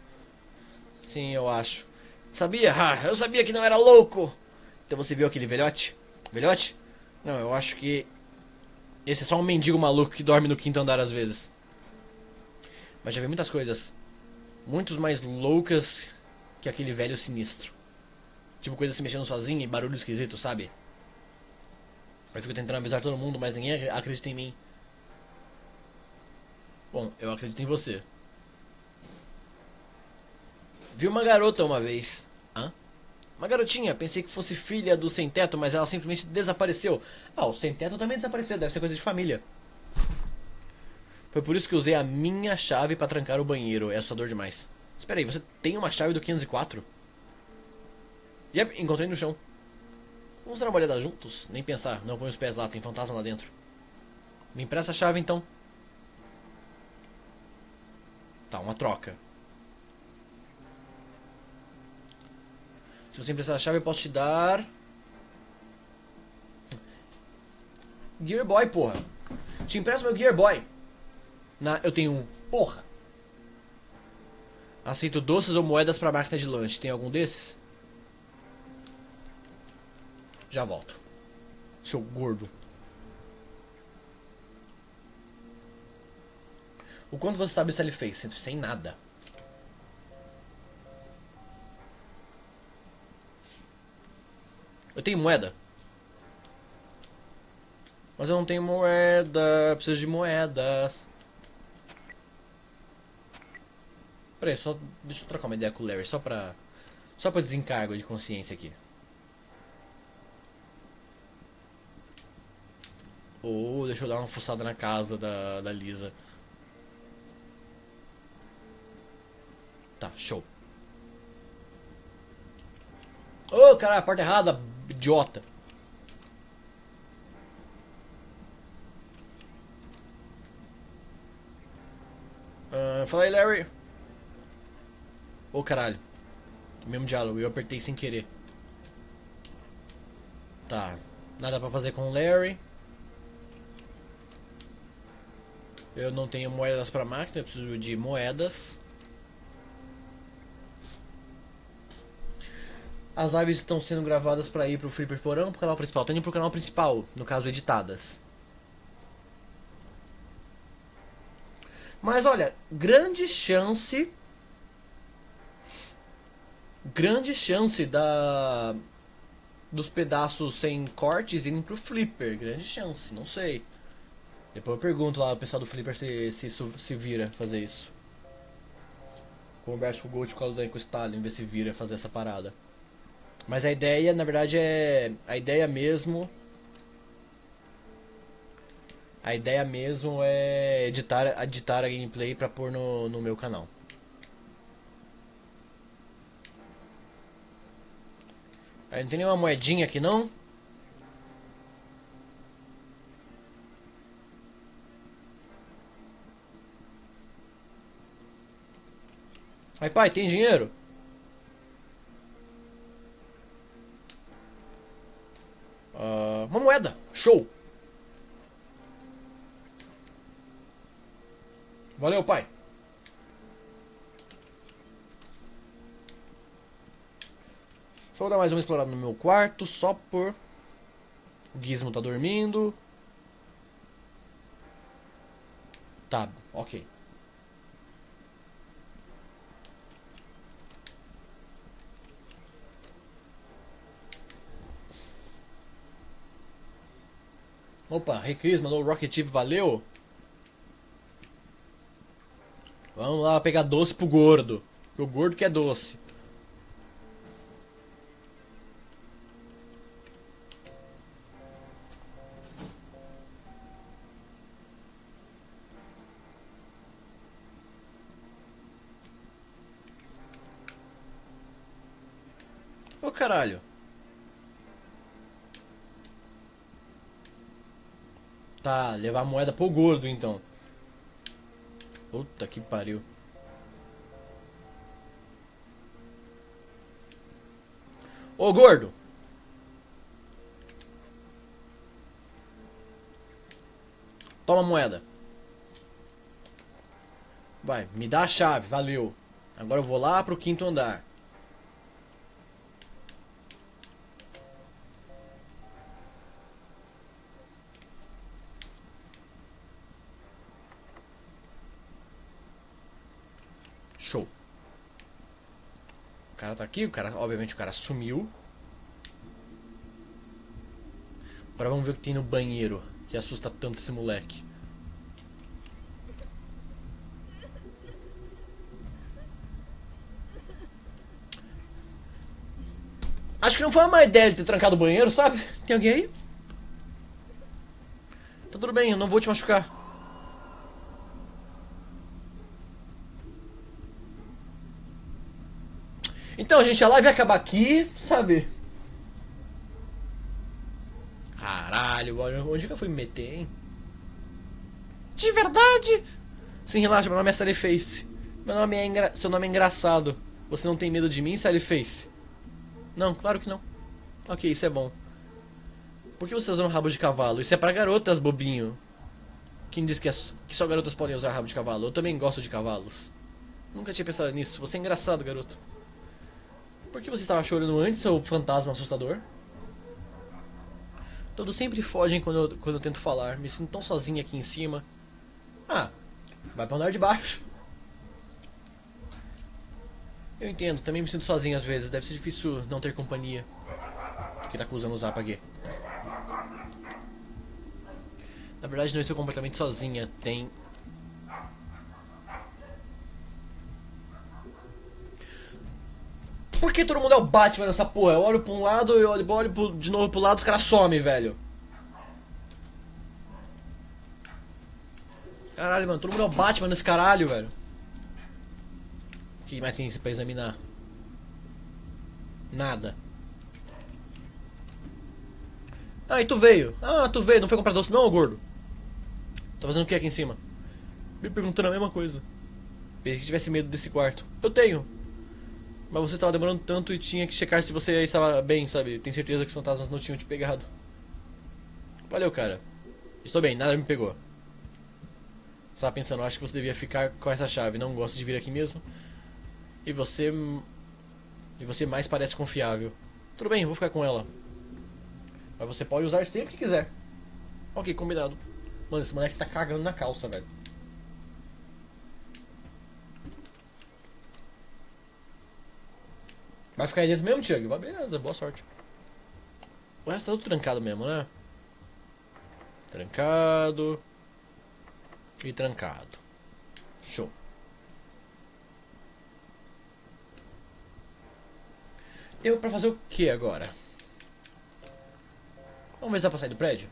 Sim, eu acho. Sabia? Ah, eu sabia que não era louco! Então você viu aquele velhote? Velhote? Não, eu acho que... Esse é só um mendigo maluco que dorme no quinto andar às vezes. Mas já vi muitas coisas muito mais loucas que aquele velho sinistro. Tipo coisa se mexendo sozinha e barulho esquisito, sabe? Eu fico tentando avisar todo mundo, mas ninguém acredita em mim. Bom, eu acredito em você. Vi uma garota uma vez. Hã? Uma garotinha, pensei que fosse filha do sem-teto, mas ela simplesmente desapareceu. Ah, o sem-teto também desapareceu, deve ser coisa de família. Foi por isso que usei a minha chave pra trancar o banheiro, é assustador demais. Espera aí, você tem uma chave do 504? Yep, encontrei no chão. Vamos dar uma olhada juntos? Nem pensar, não põe os pés lá, tem fantasma lá dentro. Me empresta a chave então. Tá, uma troca. Se você emprestar a chave eu posso te dar... Gear Boy, porra. Te empresto meu Gear Boy. Eu tenho um. Porra. Aceito doces ou moedas pra máquina de lanche. Tem algum desses? Já volto. Seu gordo. O quanto você sabe se ele fez? Sem nada. Eu tenho moeda. Mas eu não tenho moeda. Preciso de moedas. Peraí, só deixa eu trocar uma ideia com o Larry. Só pra desencargo de consciência aqui. Ou deixa eu dar uma fuçada na casa da Lisa. Tá, show. Ô, caralho, porta errada, idiota. Fala aí, Larry. Ô, caralho. Mesmo diálogo, eu apertei sem querer. Tá, nada pra fazer com o Larry. Eu não tenho moedas pra máquina, eu preciso de moedas. As lives estão sendo gravadas pra ir pro Flipper Porão ou pro canal principal? Tô indo pro canal principal, no caso editadas. Mas olha, grande chance dos pedaços sem cortes irem pro Flipper. Grande chance, não sei. Depois eu pergunto lá ao pessoal do Flipper se vira fazer isso. Converso com o Gold Call com o Stalin, ver se vira fazer essa parada. Mas a ideia, na verdade, é... A ideia mesmo A ideia mesmo é editar a gameplay pra pôr no meu canal. Aí não tem nenhuma moedinha aqui não? Aí pai, tem dinheiro? Uma moeda, show! Valeu, pai! Deixa eu dar mais uma explorada no meu quarto, só por... O Gizmo tá dormindo. Tá, ok. Opa, Recris mandou o Rocket Chip, valeu! Vamos lá pegar doce pro gordo. O gordo quer doce. Ô caralho. Tá, levar a moeda pro gordo então. Puta que pariu. Ô gordo. Toma a moeda. Vai, me dá a chave, valeu. Agora eu vou lá pro quinto andar. Show. O cara tá aqui, obviamente o cara sumiu. Agora vamos ver o que tem no banheiro, que assusta tanto esse moleque. Acho que não foi uma má ideia ele ter trancado o banheiro, sabe? Tem alguém aí? Tá tudo bem, eu não vou te machucar. Então, gente, a live vai acabar aqui, sabe? Caralho, onde que eu fui me meter, hein? De verdade? Sim, relaxa, meu nome é Sally Face. Seu nome é engraçado. Você não tem medo de mim, Sally Face? Não, claro que não. Ok, isso é bom. Por que você tá usando rabo de cavalo? Isso é pra garotas, bobinho. Quem disse que só garotas podem usar rabo de cavalo? Eu também gosto de cavalos. Nunca tinha pensado nisso. Você é engraçado, garoto. Por que você estava chorando antes, seu fantasma assustador? Todos sempre fogem quando eu tento falar. Me sinto tão sozinha aqui em cima. Ah, vai pra andar de baixo. Eu entendo, também me sinto sozinho às vezes. Deve ser difícil não ter companhia. Que tá acusando o Zap aqui. Na verdade não estou completamente sozinha. Tem... Por que todo mundo é o Batman nessa porra? Eu olho pra um lado e olho de novo pro lado, os caras somem, velho. Caralho, mano, todo mundo é o Batman nesse caralho, velho. O que mais tem pra examinar? Nada. Ah, e tu veio. Ah, tu veio, não foi comprar doce não, ô gordo? Tá fazendo o que aqui em cima? Me perguntando a mesma coisa. Pensei que tivesse medo desse quarto. Eu tenho. Mas você estava demorando tanto e tinha que checar se você estava bem, sabe? Tenho certeza que os fantasmas não tinham te pegado. Valeu, cara. Estou bem, nada me pegou. Estava pensando, acho que você devia ficar com essa chave. Não gosto de vir aqui mesmo. E você... E você mais parece confiável. Tudo bem, vou ficar com ela. Mas você pode usar sempre que quiser. Ok, combinado. Mano, esse moleque tá cagando na calça, velho. Vai ficar aí dentro mesmo, Thiago? Vai, beleza, boa sorte. O resto tá tudo trancado mesmo, né? Trancado. E trancado. Show. Deu pra fazer o que agora? Vamos ver se dá pra sair do prédio.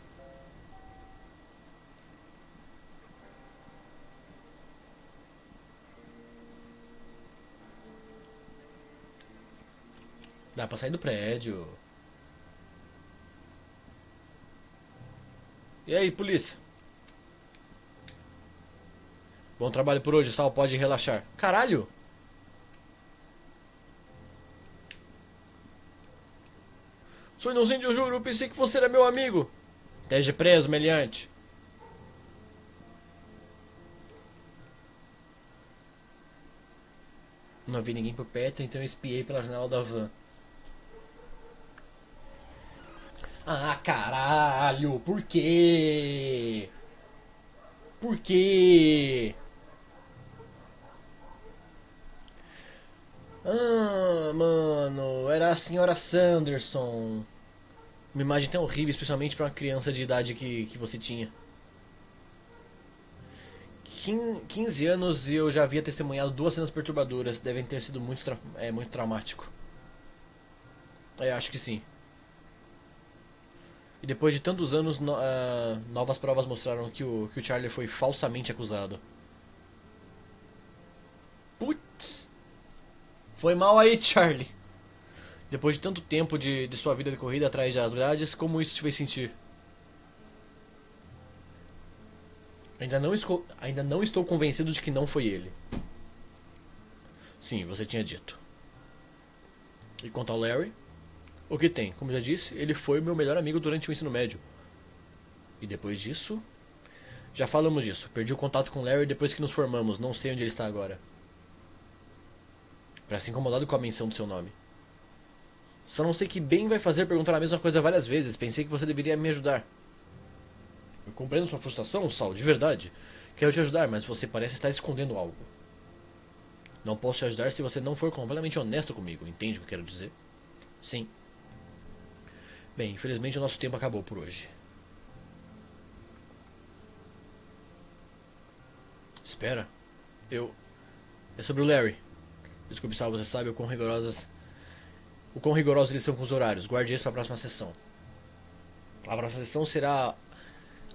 Dá pra sair do prédio. E aí, polícia? Bom trabalho por hoje, Sal, pode relaxar. Caralho! Sou inocente, eu juro, eu pensei que você era meu amigo. Esteja preso, meliante. Não vi ninguém por perto, então eu espiei pela janela da van. Ah, caralho, por quê? Por quê? Ah, mano, era a senhora Sanderson. Uma imagem tão horrível, especialmente pra uma criança de idade que você tinha. 15 anos e eu já havia testemunhado duas cenas perturbadoras. Devem ter sido muito traumático. É, acho que sim. E depois de tantos anos, novas provas mostraram que o Charlie foi falsamente acusado. Putz! Foi mal aí, Charlie. Depois de tanto tempo de sua vida corrida atrás das grades, como isso te fez sentir? Ainda não estou convencido de que não foi ele. Sim, você tinha dito. E quanto ao Larry? O que tem? Como já disse, ele foi meu melhor amigo durante o ensino médio. E depois disso? Já falamos disso. Perdi o contato com o Larry depois que nos formamos. Não sei onde ele está agora. Parece incomodado com a menção do seu nome. Só não sei que bem vai fazer perguntar a mesma coisa várias vezes. Pensei que você deveria me ajudar. Eu compreendo sua frustração, Sal, de verdade. Quero te ajudar, mas você parece estar escondendo algo. Não posso te ajudar se você não for completamente honesto comigo. Entende o que eu quero dizer? Sim. Bem, infelizmente o nosso tempo acabou por hoje. Espera. É sobre o Larry. Desculpe, Sal, você sabe o quão rigorosos eles são com os horários. Guarde isso para a próxima sessão. A próxima sessão será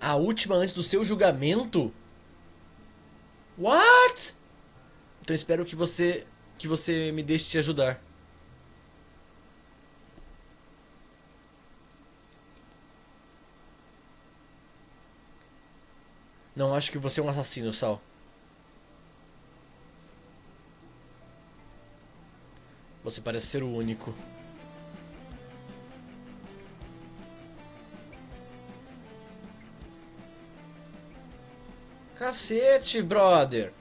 a última antes do seu julgamento? What? Então espero que você me deixe te ajudar. Não acho que você é um assassino, Sal. Você parece ser o único. Cacete, brother!